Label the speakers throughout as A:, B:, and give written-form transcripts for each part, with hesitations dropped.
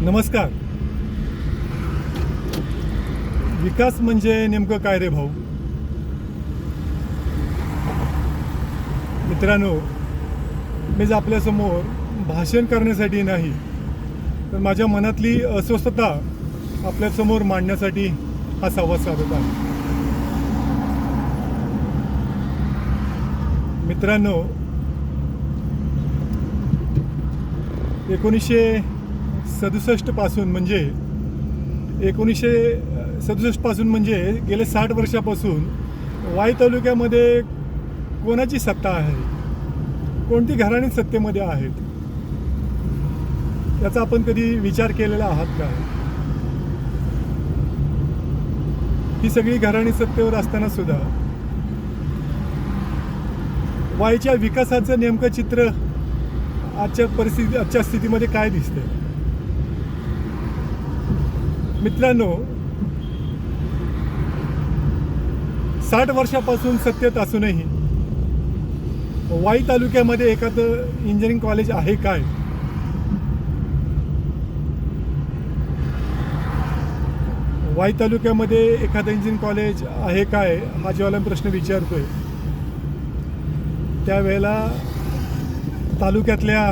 A: नमस्कार. विकास म्हणजे नेमकं काय रे भाऊ? मित्रांनो, मी आपल्यासमोर भाषण करण्यासाठी नाही, तर माझ्या मनातली अस्वस्थता आपल्यासमोर मांडण्यासाठी हा संवाद साधत आहे. मित्रांनो, 1967 पासून म्हणजे 1967 पासून म्हणजे गेले 60 वर्षापासून वाई तालुक्यामध्ये कोणाची सत्ता आहे, कोणती घराणी सत्तेमध्ये आहेत, याचा आपण कधी विचार केलेला आहात का? ही सगळी घराणी सत्तेवर असताना सुद्धा वाईच्या विकासाचं नेमकं चित्र आजच्या स्थितीमध्ये काय दिसतंय? मित्रांनो, 60 वर्षापासून सत्तेत असूनही वाई तालुक्यामध्ये एखादं इंजिनिअरिंग कॉलेज आहे काय? वाई तालुक्यामध्ये एखादं इंजिनिअरिंग कॉलेज आहे काय हा जेव्हा प्रश्न विचारतोय, त्यावेळेला तालुक्यातल्या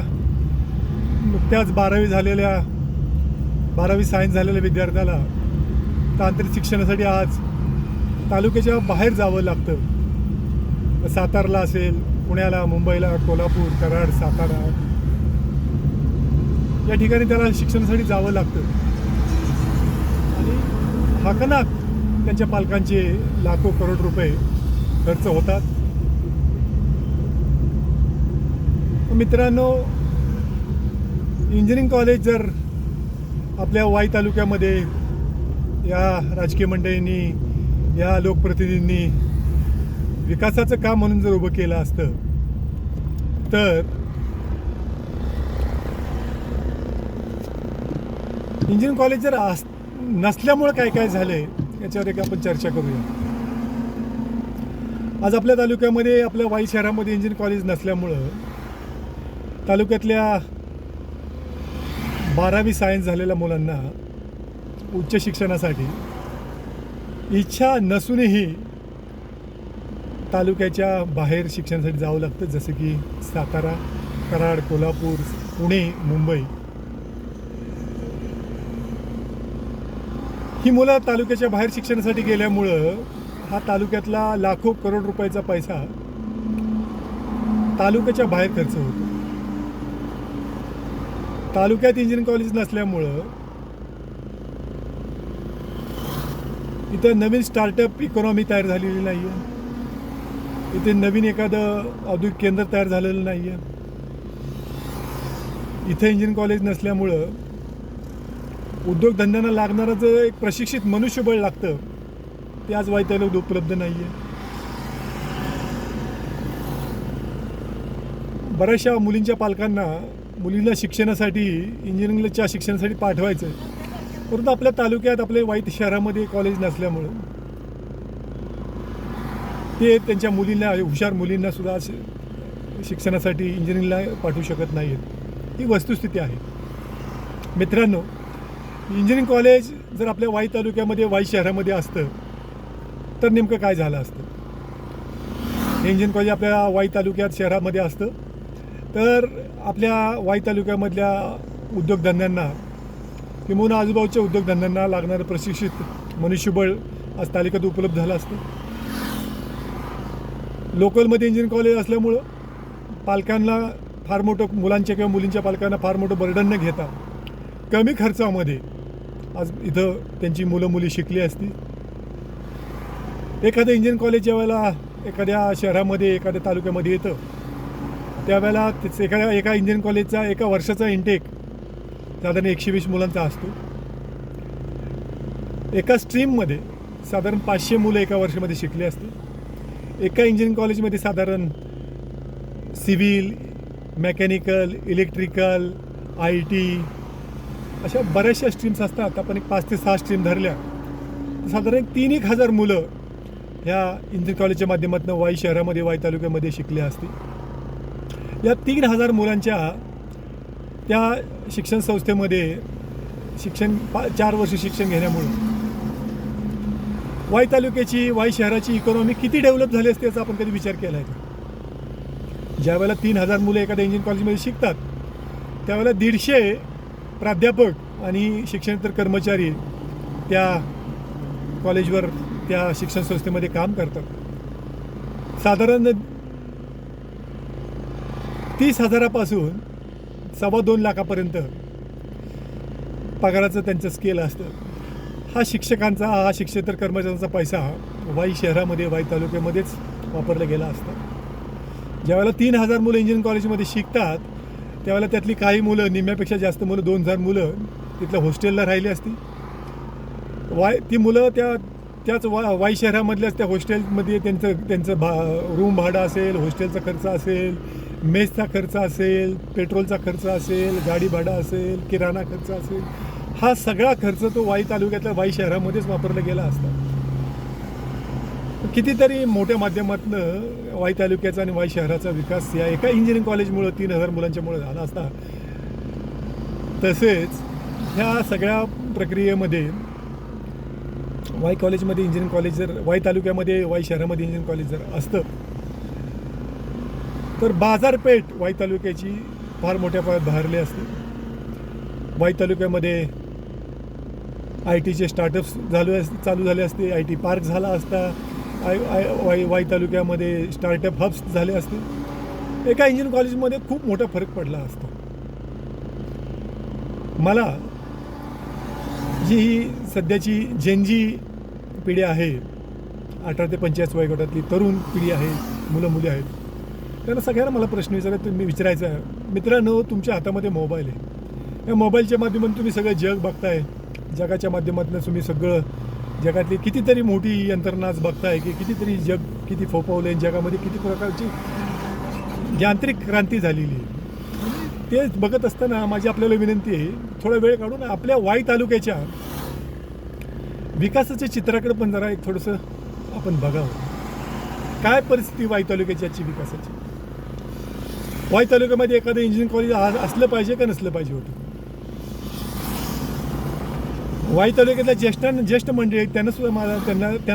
A: नुकत्याच 12वी सायन्स झालेल्या विद्यार्थ्याला तांत्रिक शिक्षणासाठी आज तालुक्याच्या बाहेर जावं लागतं. सातारला असेल, पुण्याला, मुंबईला, कोल्हापूर, कराड, सातारा या ठिकाणी त्याला शिक्षणासाठी जावं लागतं. आणि हाकनाक त्यांच्या पालकांचे लाखो करोड रुपये खर्च होतात. मित्रांनो, इंजिनिअरिंग कॉलेज जर आपल्या वाई तालुक्यामध्ये या राजकीय मंडळींनी, या लोकप्रतिनिधींनी विकासाचं काम म्हणून जर उभं केलं असतं, तर इंजिनिअरिंग कॉलेज जर नसल्यामुळं काय काय झालंय याच्यावर एक आपण चर्चा करूया. आज आपल्या तालुक्यामध्ये, आपल्या वाई शहरामध्ये इंजिनिअरिंग कॉलेज नसल्यामुळं तालुक्यातल्या 12वी सायन्स झालेल्या मुलांना उच्च शिक्षणासाठी इच्छा नसूनही तालुक्याच्या बाहेर शिक्षणासाठी जावं लागतं, जसं की सातारा, कराड, कोल्हापूर, पुणे, मुंबई. ही मुलं तालुक्याच्या बाहेर शिक्षणासाठी गेल्यामुळं हा तालुक्यातला लाखो करोड रुपयाचा पैसा तालुक्याच्या बाहेर खर्च होतो. तालुक्यात इंजिनिअरिंग कॉलेज नसल्यामुळं इथं नवीन स्टार्टअप इकॉनॉमी तयार झालेली नाही आहे. इथे नवीन एखादं औद्योगिक केंद्र तयार झालेलं नाही आहे. इथं इंजिनिअरिंग कॉलेज नसल्यामुळं उद्योगधंद्यांना लागणारं जे एक प्रशिक्षित मनुष्यबळ लागतं ते आज वाई तालुक्यात उपलब्ध नाही आहे. बऱ्याचशा मुलींच्या पालकांना मुलीला शिक्षणासाठी, इंजिनिअरिंगच्या शिक्षणासाठी पाठवायचं आहे, परंतु आपल्या तालुक्यात, आपल्या वाई शहरामध्ये कॉलेज नसल्यामुळं ते त्यांच्या मुलींना, हुशार मुलींना सुद्धा शिक्षणासाठी, इंजिनिअरिंगला पाठवू शकत नाही आहेत. ही वस्तुस्थिती आहे. मित्रांनो, इंजिनिअरिंग कॉलेज जर आपल्या वाई तालुक्यामध्ये, वाई शहरामध्ये असतं तर नेमकं काय झालं असतं? हे इंजिनिअरिंग कॉलेज आपल्या वाई तालुक्यात, शहरामध्ये असतं तर आपल्या वाई तालुक्यामधल्या उद्योगधंद्यांना किंवा आजूबाजूच्या उद्योगधंद्यांना लागणारं प्रशिक्षित मनुष्यबळ आज तालुक्यात उपलब्ध झालं असतं. लोकलमध्ये इंजिनिअरिंग कॉलेज असल्यामुळं पालकांना फार मोठं, मुलांच्या किंवा मुलींच्या पालकांना फार मोठं बर्डन न घेता कमी खर्चामध्ये आज इथं त्यांची मुलं मुली शिकली असती. एखादं इंजिनिअरिंग कॉलेज ज्यावेळेला एखाद्या शहरामध्ये, एखाद्या तालुक्यामध्ये येतं, त्यावेळेला एका इंजिनिअरिंग कॉलेजचा एका वर्षाचा इंटेक साधारण 120 मुलांचा असतो. एका स्ट्रीममध्ये साधारण 500 मुलं एका वर्षामध्ये शिकली असते. एका इंजिनिअरिंग कॉलेजमध्ये साधारण सिव्हिल, मेकॅनिकल, इलेक्ट्रिकल, IT अशा बऱ्याचशा स्ट्रीम्स असतात. आपण एक 5 ते 6 स्ट्रीम धरल्या तर साधारण 3,000 मुलं ह्या इंजिनिअरिंग कॉलेजच्या माध्यमातून वाई शहरामध्ये, वाई तालुक्यामध्ये शिकले असतील. या 3,000 मुलांच्या त्या शिक्षण संस्थेमध्ये 4 वर्ष शिक्षण घेण्यामुळं वाई तालुक्याची, वाई शहराची इकॉनॉमी किती डेव्हलप झाली असते याचा आपण कधी विचार केला आहे का? ज्यावेळेला 3,000 मुलं एखाद्या इंजिनिअरिंग कॉलेजमध्ये शिकतात त्यावेळेला 150 प्राध्यापक आणि शिक्षणेतर कर्मचारी त्या कॉलेजवर, त्या शिक्षण संस्थेमध्ये काम करतात. साधारण 30,000पासून 2.25 लाखापर्यंत पगाराचं त्यांचं स्केल असतं. हा शिक्षकांचा, हा शिक्षकेतर कर्मचाऱ्यांचा पैसा वाई शहरामध्ये, वाई तालुक्यामध्येच वापरला गेला असता. ज्यावेळेला 3,000 मुलं इंजिनिअरिंग कॉलेजमध्ये शिकतात त्यावेळेला त्यातली काही मुलं, निम्म्यापेक्षा जास्त मुलं, 2,000 मुलं तिथल्या हॉस्टेलला राहिली असती. ती मुलं त्याच वाई शहरामधल्याच त्या हॉस्टेलमध्ये त्यांचं रूम भाडं असेल, हॉस्टेलचा खर्च असेल, मेसचा खर्च असेल, पेट्रोलचा खर्च असेल, गाडी भाडं असेल, किराणा खर्च असेल, हा सगळा खर्च तो वाई तालुक्यातल्या वाई शहरामध्येच वापरला गेला असता. कितीतरी मोठ्या माध्यमातून वाई तालुक्याचा आणि वाई शहराचा विकास या एका इंजिनिअरिंग कॉलेजमुळं, 3,000 मुलांच्यामुळे झाला असता. तसेच ह्या सगळ्या प्रक्रियेमध्ये वाई कॉलेजमध्ये इंजिनिअरिंग कॉलेज जर, वाई तालुक्यामध्ये, वाई शहरामध्ये इंजिनिअरिंग कॉलेज जर असतं तर बाजारपेठ वाई तालुक्याची फार मोठ्या प्रमाणात बहरली असते. वाई तालुक्यामध्ये ITचे स्टार्टअप्स चालू झाले असते, IT पार्क झाला असता, वाई तालुक्यामध्ये स्टार्टअप हब्स झाले असते. एका इंजिनिअरिंग कॉलेजमध्ये खूप मोठा फरक पडला असता. मला जी ही सध्याची जेनजी पिढी आहे, 18 ते 45 वयोगटातली तरुण पिढी आहे, मुलं मुली आहेत, त्यांना सगळ्यांना मला प्रश्न विचारायचा आहे. मित्रांनो, तुमच्या हातामध्ये मोबाईल आहे. या मोबाईलच्या माध्यमातून तुम्ही सगळं जग बघताय. जगाच्या माध्यमातून तुम्ही सगळं जगातली कितीतरी मोठी यंत्रणा बघताय की कितीतरी जग किती फोपावलं, जगामध्ये किती प्रकारची यांत्रिक क्रांती झालेली आहे. ते बघत असताना माझी आपल्याला विनंती आहे, थोडा वेळ काढून आपल्या वाई तालुक्याच्या विकासाच्या चित्राकडे पण जरा एक थोडंसं आपण बघावं. काय परिस्थिती वाई तालुक्याची आजची विकासाची? वाई तालुक्यामध्ये एखादं इंजिनिअरिंग कॉलेज असलं पाहिजे का नसलं पाहिजे होतं? वाई तालुक्यातल्या ज्येष्ठ मंडळी आहेत त्यांना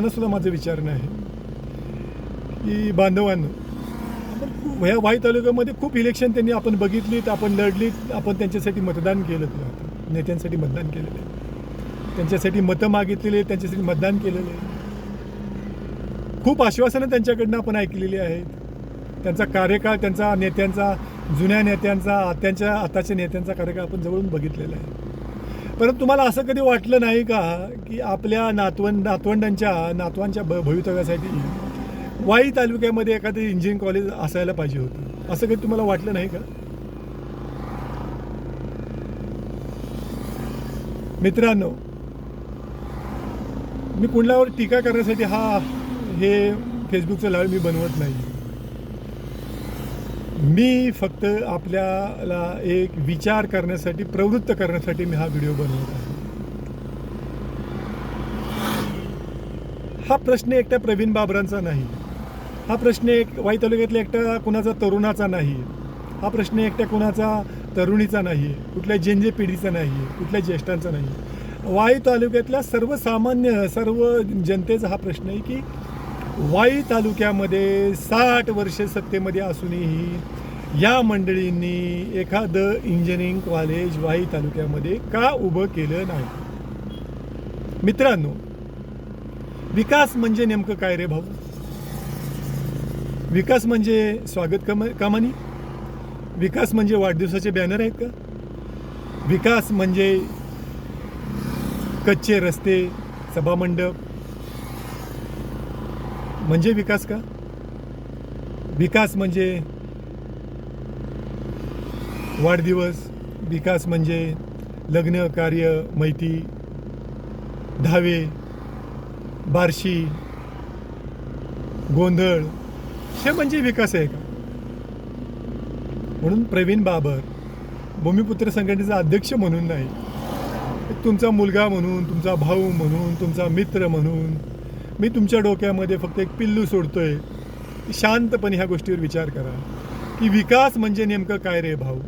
A: सुद्धा माझं विचारणं आहे की बांधवांनो, आपण ह्या वाई तालुक्यामध्ये खूप इलेक्शन आपण बघितलीत, आपण लढलीत, आपण त्यांच्यासाठी मतदान केलं, नेत्यांसाठी मतदान केलेलं आहे, त्यांच्यासाठी मतं मागितलेली, त्यांच्यासाठी मतदान केलेलं आहे. खूप आश्वासनं त्यांच्याकडनं आपण ऐकलेली आहेत. त्यांचा कार्यकाळ, त्यांचा नेत्यांचा, जुन्या नेत्यांचा, आताच्या नेत्यांचा कार्यकाळ आपण जवळून बघितलेला आहे. परंतु तुम्हाला असं कधी वाटलं नाही का की आपल्या नातवांच्या भवितव्यासाठी वाई तालुक्यामध्ये एखादं इंजिनिअरिंग कॉलेज असायला पाहिजे होतं? असं कधी तुम्हाला वाटलं नाही का? मित्रांनो, मी कुणावर टीका करण्यासाठी हे फेसबुकचं लाईव्ह मी बनवत नाही. मी फक्त आपल्याला एक विचार करण्यासाठी, प्रवृत्त करण्यासाठी मी हा व्हिडिओ बनवत आहे. हा प्रश्न एकट्या प्रवीण बाबरांचा नाही. हा प्रश्न वाई तालुक्यातल्या एकट्या कुणाचा तरुणाचा नाही. हा प्रश्न एकट्या कुणाचा तरुणीचा नाही, कुठल्या जेनजे पिढीचा नाही, कुठल्या ज्येष्ठांचा नाही. वाई तालुक्यातल्या सर्वसामान्य सर्व जनतेचा हा प्रश्न आहे की वाई तालुक्यामध्ये 60 वर्ष सत्तेमध्ये असूनही या मंडळींनी एखादं इंजिनिअरिंग कॉलेज वाई तालुक्यामध्ये का उभं केलं नाही? मित्रांनो, विकास म्हणजे नेमकं काय रे भाऊ? विकास म्हणजे स्वागत कमानी? विकास म्हणजे वाढदिवसाचे बॅनर आहेत का? विकास म्हणजे कच्चे रस्ते, सभामंडप म्हणजे विकास का? विकास म्हणजे वाढदिवस, विकास म्हणजे लग्न कार्य, मैती, धावे, बार्शी, गोंधळ, हे म्हणजे विकास आहे का? म्हणून प्रवीण बाबर भूमिपुत्र संघटनेचा अध्यक्ष म्हणून नाही, तुमचा मुलगा म्हणून, तुमचा भाऊ म्हणून, तुमचा मित्र म्हणून मी तुमच्या डोक्यामध्ये फक्त एक पिल्लू सोडतोय. शांतपणे ह्या गोष्टीवर विचार करा की विकास म्हणजे नेमकं काय रे भाऊ?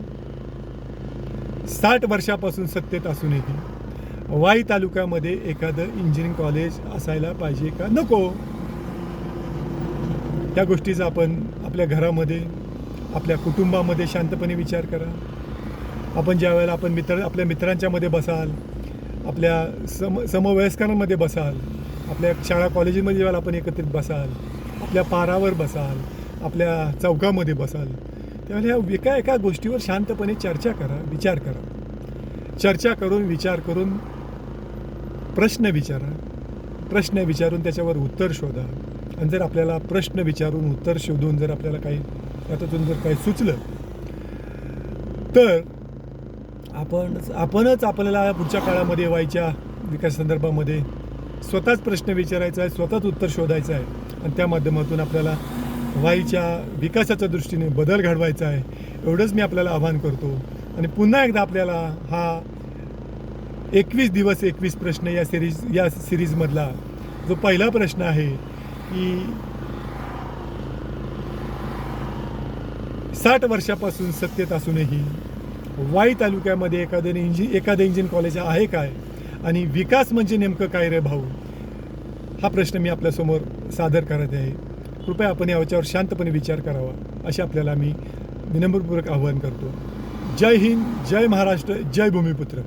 A: 60 वर्षापासून सत्तेत असूनही वाई तालुक्यामध्ये एखादं इंजिनिअरिंग कॉलेज असायला पाहिजे का नको? त्या गोष्टीचा आपण आपल्या घरामध्ये, आपल्या कुटुंबामध्ये शांतपणे विचार करा. आपण ज्या वेळेला आपल्या मित्रांच्यामध्ये बसाल, आपल्या समवयस्करांमध्ये बसाल, आपल्या शाळा कॉलेजमध्ये ज्यावेळेला आपण एकत्रित बसाल, आपल्या पारावर बसाल, आपल्या चौकामध्ये बसाल, त्यावेळेला एका गोष्टीवर शांतपणे चर्चा करा, विचार करा. चर्चा करून, विचार करून प्रश्न विचारा. प्रश्न विचारून त्याच्यावर उत्तर शोधा. आणि जर आपल्याला प्रश्न विचारून उत्तर शोधून जर आपल्याला काही त्यातून जर काही सुचलं तर आपणच आपल्याला पुढच्या काळामध्ये व्हायच्या विकासासंदर्भामध्ये स्वतःच प्रश्न विचारायचा आहे, स्वतःच उत्तर शोधायचं आहे आणि त्या माध्यमातून आपल्याला वाईच्या विकासाच्या दृष्टीने बदल घडवायचा आहे. एवढंच मी आपल्याला आवाहन करतो. आणि पुन्हा एकदा आपल्याला हा 21 दिवस 21 प्रश्न या सिरीजमधला जो पहिला प्रश्न आहे की 60 वर्षापासून सत्तेत असूनही वाई तालुक्यामध्ये एखादं इंजिनिअरिंग कॉलेज आहे काय आणि विकास म्हणजे नेमकं काय रे भाऊ, हा प्रश्न मी आपल्यासमोर सादर करत आहे. कृपया आपण याच्यावर शांतपणे विचार करावा असे आपल्याला मी विनम्रपूर्वक आवाहन करतो. जय हिंद, जय महाराष्ट्र, जय भूमिपुत्र.